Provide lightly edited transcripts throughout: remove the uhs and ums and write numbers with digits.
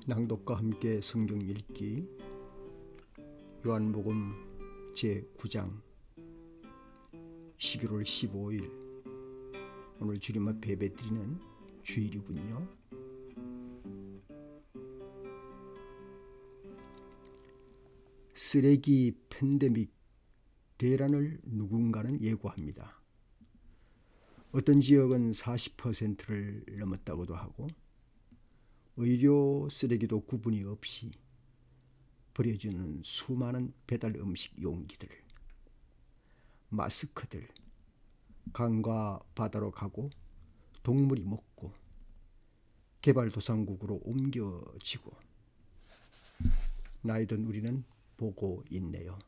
낭독과 함께 성경 읽기 요한복음 제9장 11월 15일 오늘 주님 앞에 예배드리는 주일이군요. 쓰레기 팬데믹 대란을 누군가는 예고합니다. 어떤 지역은 40%를 넘었다고도 하고 의료 쓰레기도 구분이 없이 버려지는 수많은 배달 음식 용기들, 마스크들, 강과 바다로 가고 동물이 먹고 개발도상국으로 옮겨지고 나이든 우리는 보고 있네요.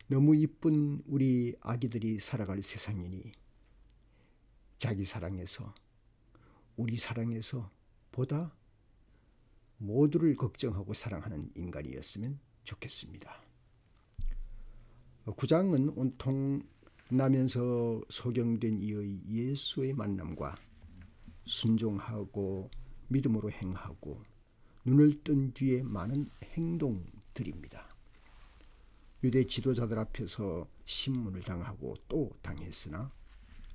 너무 이쁜 우리 아기들이 살아갈 세상이니 자기 사랑에서 우리 사랑에서 보다 모두를 걱정하고 사랑하는 인간이었으면 좋겠습니다. 9장은 온통 나면서 소경된 이의 예수의 만남과 순종하고 믿음으로 행하고 눈을 뜬 뒤에 많은 행동들입니다. 유대 지도자들 앞에서 신문을 당하고 또 당했으나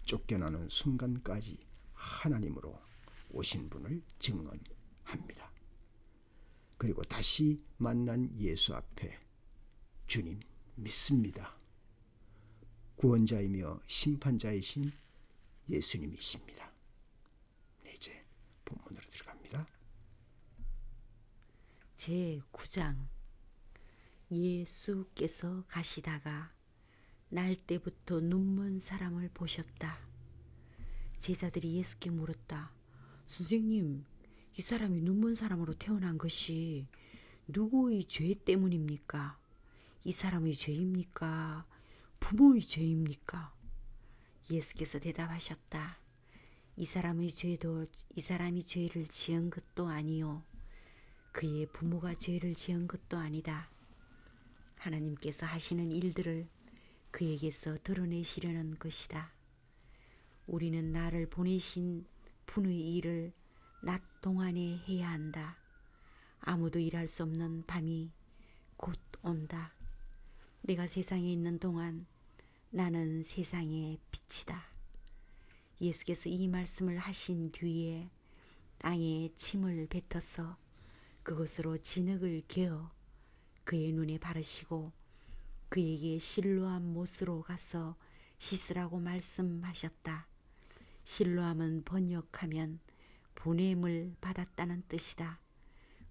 쫓겨나는 순간까지 하나님으로 오신 분을 증언합니다. 그리고 다시 만난 예수 앞에 주님 믿습니다. 구원자이며 심판자이신 예수님이십니다. 이제 본문으로 들어갑니다. 제9장 예수께서 가시다가 날 때부터 눈먼 사람을 보셨다. 제자들이 예수께 물었다. 선생님, 이 사람이 눈먼 사람으로 태어난 것이 누구의 죄 때문입니까? 이 사람의 죄입니까? 부모의 죄입니까? 예수께서 대답하셨다. 이 사람이 죄를 지은 것도 아니요 그의 부모가 죄를 지은 것도 아니다. 하나님께서 하시는 일들을 그에게서 드러내시려는 것이다. 우리는 나를 보내신 분의 일을 낮 동안에 해야 한다. 아무도 일할 수 없는 밤이 곧 온다. 내가 세상에 있는 동안 나는 세상의 빛이다. 예수께서 이 말씀을 하신 뒤에 땅에 침을 뱉어서 그것으로 진흙을 개어 그의 눈에 바르시고 그에게 실로암 못으로 가서 씻으라고 말씀하셨다. 실로암은 번역하면 보냄을 받았다는 뜻이다.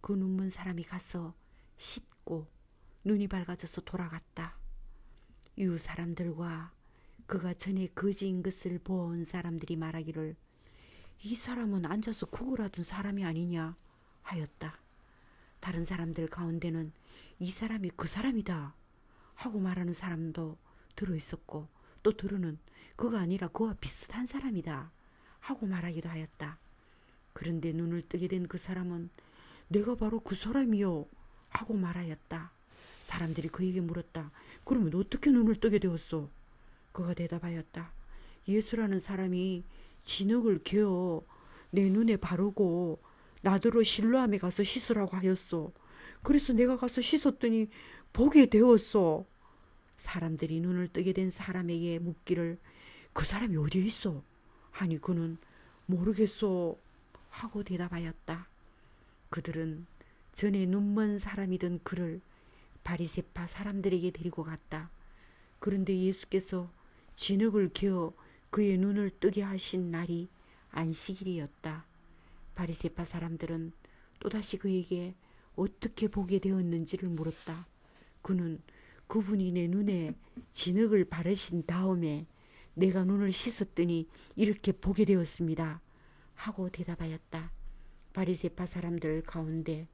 그 눈먼 사람이 가서 씻고 눈이 밝아져서 돌아갔다. 이웃 사람들과 그가 전에 거지인 것을 보아온 사람들이 말하기를 이 사람은 앉아서 구걸하던 사람이 아니냐 하였다. 다른 사람들 가운데는 이 사람이 그 사람이다 하고 말하는 사람도 들어있었고 또 들어는 그가 아니라 그와 비슷한 사람이다 하고 말하기도 하였다. 그런데 눈을 뜨게 된 그 사람은 내가 바로 그 사람이요 하고 말하였다. 사람들이 그에게 물었다. 그러면 어떻게 눈을 뜨게 되었소? 그가 대답하였다. 예수라는 사람이 진흙을 개어 내 눈에 바르고 나더러 실로암에 가서 씻으라고 하였소. 그래서 내가 가서 씻었더니 보게 되었소. 사람들이 눈을 뜨게 된 사람에게 묻기를 그 사람이 어디에 있어? 하니 그는 모르겠소 하고 대답하였다. 그들은 전에 눈먼 사람이던 그를 바리새파 사람들에게 데리고 갔다. 그런데 예수께서 진흙을 개어 그의 눈을 뜨게 하신 날이 안식일이었다. 바리새파 사람들은 또다시 그에게 어떻게 보게 되었는지를 물었다. 그는 그분이 내 눈에 진흙을 바르신 다음에 내가 눈을 씻었더니 이렇게 보게 되었습니다 하고 대답하였다. 바리새파 사람들 가운데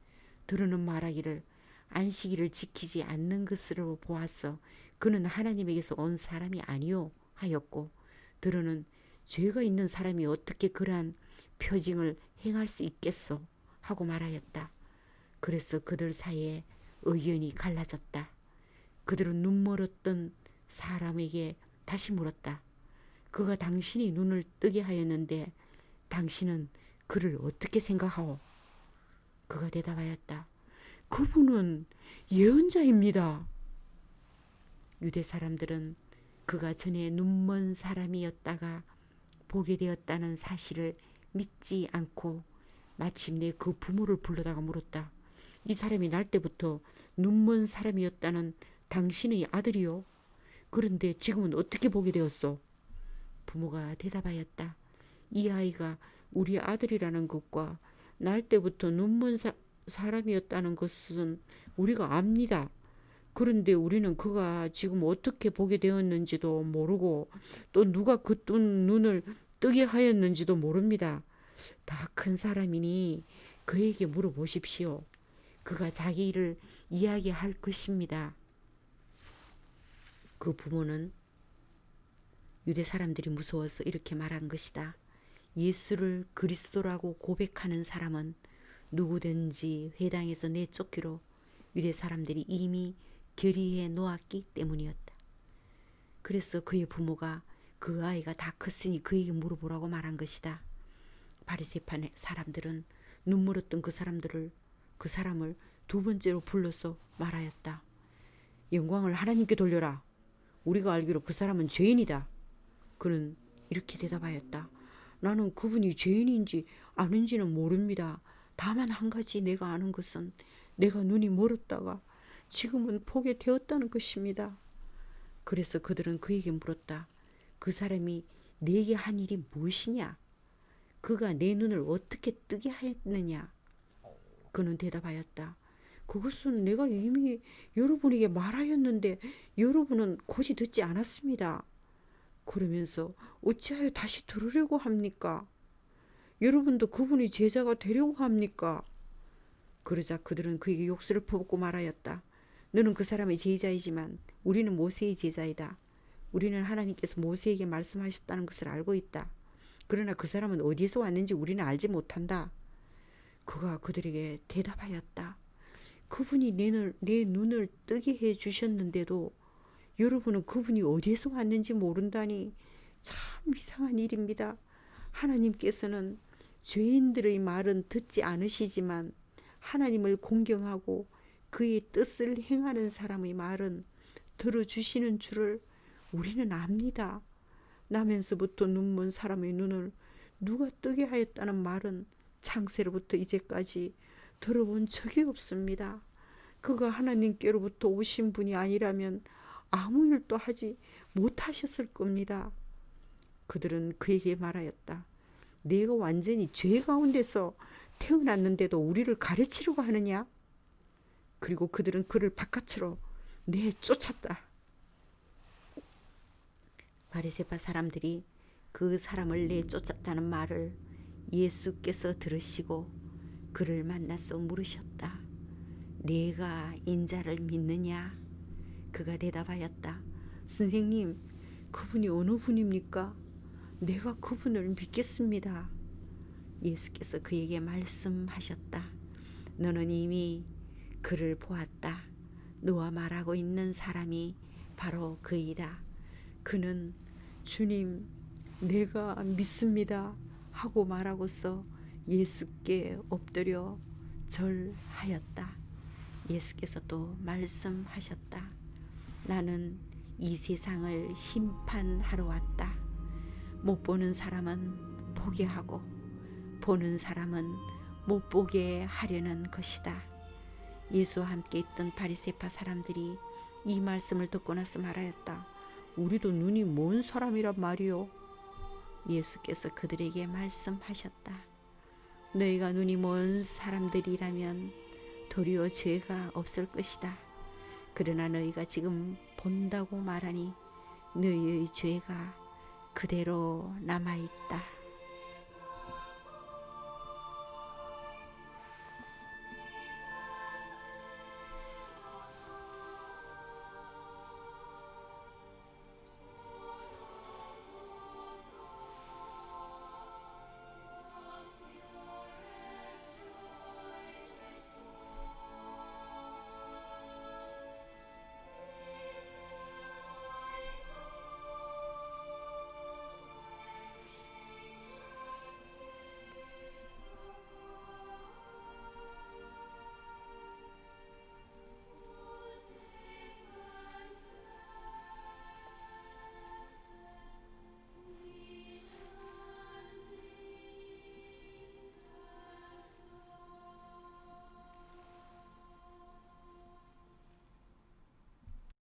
들으는 말하기를 안식일을 지키지 않는 것으로 보아서 그는 하나님에게서 온 사람이 아니요 하였고 들으는 죄가 있는 사람이 어떻게 그러한 표징을 행할 수 있겠소 하고 말하였다. 그래서 그들 사이에 의견이 갈라졌다. 그들은 눈멀었던 사람에게 다시 물었다. 그가 당신이 눈을 뜨게 하였는데 당신은 그를 어떻게 생각하오? 그가 대답하였다. 그분은 예언자입니다. 유대 사람들은 그가 전에 눈먼 사람이었다가 보게 되었다는 사실을 믿지 않고 마침내 그 부모를 불러다가 물었다. 이 사람이 날 때부터 눈먼 사람이었다는 당신의 아들이요? 그런데 지금은 어떻게 보게 되었소? 부모가 대답하였다. 이 아이가 우리 아들이라는 것과 날 때부터 눈먼 사람이었다는 것은 우리가 압니다. 그런데 우리는 그가 지금 어떻게 보게 되었는지도 모르고 또 누가 그 눈을 뜨게 하였는지도 모릅니다. 다 큰 사람이니 그에게 물어보십시오. 그가 자기 일을 이야기할 것입니다. 그 부모는 유대 사람들이 무서워서 이렇게 말한 것이다. 예수를 그리스도라고 고백하는 사람은 누구든지 회당에서 내쫓기로 유대 사람들이 이미 결의해 놓았기 때문이었다. 그래서 그의 부모가 그 아이가 다 컸으니 그에게 물어보라고 말한 것이다. 바리새파 사람들은 눈물었던 그 사람을 두 번째로 불러서 말하였다. 영광을 하나님께 돌려라. 우리가 알기로 그 사람은 죄인이다. 그는 이렇게 대답하였다. 나는 그분이 죄인인지 아는지는 모릅니다. 다만 한 가지 내가 아는 것은 내가 눈이 멀었다가 지금은 보게 되었다는 것입니다. 그래서 그들은 그에게 물었다. 그 사람이 네게 한 일이 무엇이냐? 그가 내 눈을 어떻게 뜨게 하였느냐? 그는 대답하였다. 그것은 내가 이미 여러분에게 말하였는데 여러분은 고지 듣지 않았습니다. 그러면서 어찌하여 다시 들으려고 합니까? 여러분도 그분이 제자가 되려고 합니까? 그러자 그들은 그에게 욕설을 퍼붓고 말하였다. 너는 그 사람의 제자이지만 우리는 모세의 제자이다. 우리는 하나님께서 모세에게 말씀하셨다는 것을 알고 있다. 그러나 그 사람은 어디에서 왔는지 우리는 알지 못한다. 그가 그들에게 대답하였다. 그분이 내 눈을 뜨게 해 주셨는데도 여러분은 그분이 어디에서 왔는지 모른다니 참 이상한 일입니다. 하나님께서는 죄인들의 말은 듣지 않으시지만 하나님을 공경하고 그의 뜻을 행하는 사람의 말은 들어주시는 줄을 우리는 압니다. 나면서부터 눈먼 사람의 눈을 누가 뜨게 하였다는 말은 창세로부터 이제까지 들어본 적이 없습니다. 그가 하나님께로부터 오신 분이 아니라면 아무 일도 하지 못하셨을 겁니다. 그들은 그에게 말하였다. 네가 완전히 죄 가운데서 태어났는데도 우리를 가르치려고 하느냐? 그리고 그들은 그를 바깥으로 내쫓았다. 바리새파 사람들이 그 사람을 내쫓았다는 말을 예수께서 들으시고 그를 만나서 물으셨다. 네가 인자를 믿느냐? 그가 대답하였다. 선생님, 그분이 어느 분입니까? 내가 그분을 믿겠습니다. 예수께서 그에게 말씀하셨다. 너는 이미 그를 보았다. 너와 말하고 있는 사람이 바로 그이다. 그는 주님, 내가 믿습니다 하고 말하고서 예수께 엎드려 절하였다. 예수께서 또 말씀하셨다. 나는 이 세상을 심판하러 왔다. 못 보는 사람은 보게 하고 보는 사람은 못 보게 하려는 것이다. 예수와 함께 있던 바리새파 사람들이 이 말씀을 듣고 나서 말하였다. 우리도 눈이 먼 사람이란 말이요. 예수께서 그들에게 말씀하셨다. 너희가 눈이 먼 사람들이라면 도리어 죄가 없을 것이다. 그러나 너희가 지금 본다고 말하니 너희의 죄가 그대로 남아있다.